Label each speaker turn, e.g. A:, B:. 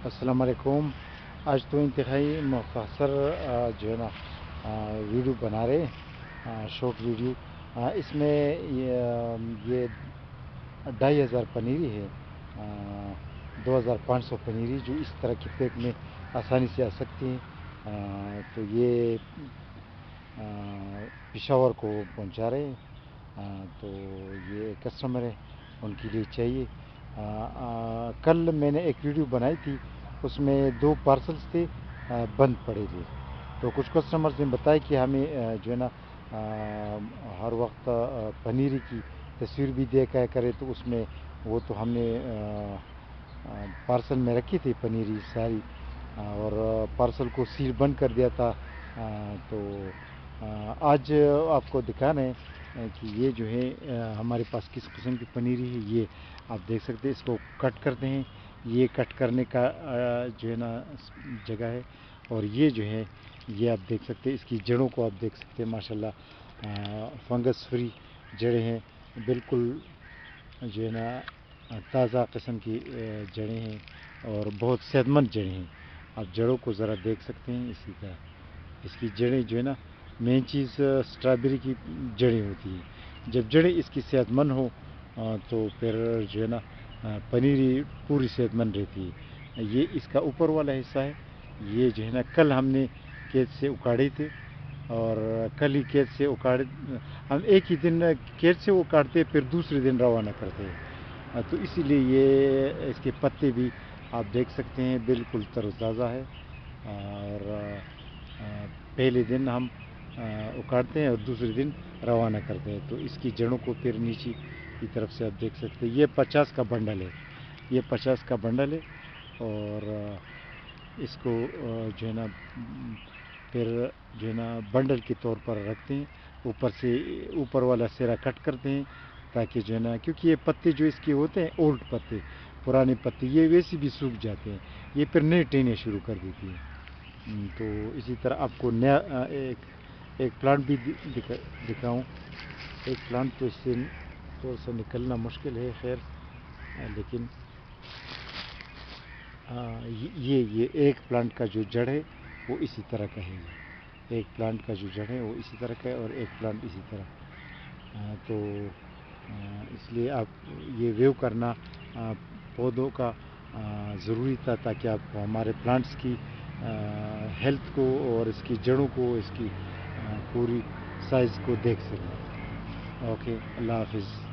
A: السلام علیکم۔ آج تو انتہائی مختصر جو ہے نا ویڈیو بنا رہے ہیں، شارٹ ویڈیو۔ اس میں یہ 2500 پنیری ہے، 2500 پنیری جو اس طرح کے پیک میں آسانی سے آ سکتی ہیں۔ تو یہ پشاور کو پہنچا رہے ہیں، تو یہ کسٹمر ہے، ان کے لیے چاہیے۔ کل میں نے ایک ویڈیو بنائی تھی، اس میں 2 پارسلز تھے بند پڑے تھے، تو کچھ کسٹمرز نے بتایا کہ ہمیں جو ہے نا ہر وقت پنیری کی تصویر بھی دیکھا کرے، تو اس میں وہ تو ہم نے پارسل میں رکھی تھی پنیری ساری، اور پارسل کو سیل بند کر دیا تھا۔ تو آج آپ کو دکھانا ہے کہ یہ جو ہے ہمارے پاس کس قسم کی پنیری ہے۔ یہ آپ دیکھ سکتے ہیں، اس کو کٹ کرتے ہیں، یہ کٹ کرنے کا جو ہے نا جگہ ہے، اور یہ جو ہے یہ آپ دیکھ سکتے ہیں، اس کی جڑوں کو آپ دیکھ سکتے ہیں، ماشاءاللہ فنگس فری جڑیں ہیں، بالکل جو ہے نا تازہ قسم کی جڑیں ہیں اور بہت صحت مند جڑیں ہیں۔ آپ جڑوں کو ذرا دیکھ سکتے ہیں، اسی طرح اس کی جڑیں جو ہے نا، مین چیز اسٹرابیری کی جڑیں ہوتی ہیں۔ جب جڑیں اس کی صحت مند ہو تو پھر جو ہے نا پنیری پوری صحت مند رہتی ہے۔ یہ اس کا اوپر والا حصہ ہے، یہ جو ہے نا کل ہم نے کھیت سے اکاڑے تھے، اور کل ہی کھیت سے اکاڑے، ہم ایک ہی دن کھیت سے اکاڑتے پھر دوسرے دن روانہ کرتے ہیں، تو اسی لیے یہ اس کے پتے بھی آپ دیکھ سکتے ہیں، بالکل تر و تازہ ہے۔ اور پہلے دن ہم اکاڑتے ہیں اور دوسرے دن روانہ کرتے ہیں، تو اس کی جڑوں کو پھر نیچے کی طرف سے آپ دیکھ سکتے ہیں۔ یہ 50 کا بنڈل ہے، یہ 50 کا بنڈل ہے، اور اس کو جو ہے نا پھر جو ہے نا بنڈل کے طور پر رکھتے ہیں، اوپر سے اوپر والا سرا کٹ کرتے ہیں، تاکہ جو ہے نا، کیونکہ یہ پتے جو اس کے ہوتے ہیں اولڈ پتے، پرانے پتے، یہ ویسے بھی سوکھ جاتے ہیں، یہ پھر نئے ٹینے شروع کر دیتی ہیں۔ تو اسی طرح آپ کو نیا ایک پلانٹ بھی دکھاؤں۔ ایک پلانٹ تو اس سے تھوڑا سا نکلنا مشکل ہے، خیر، لیکن یہ ایک پلانٹ کا جو جڑ ہے وہ اسی طرح کا ہے، ایک پلانٹ کا جو جڑ ہے وہ اسی طرح کا ہے، اور ایک پلانٹ اسی طرح۔ تو اس لیے آپ یہ ویو کرنا پودوں کا ضروری تھا، تاکہ آپ ہمارے پلانٹس کی ہیلتھ کو اور اس کی جڑوں کو، اس کی پوری سائز کو دیکھ سکیں۔ اوکے، اللہ حافظ۔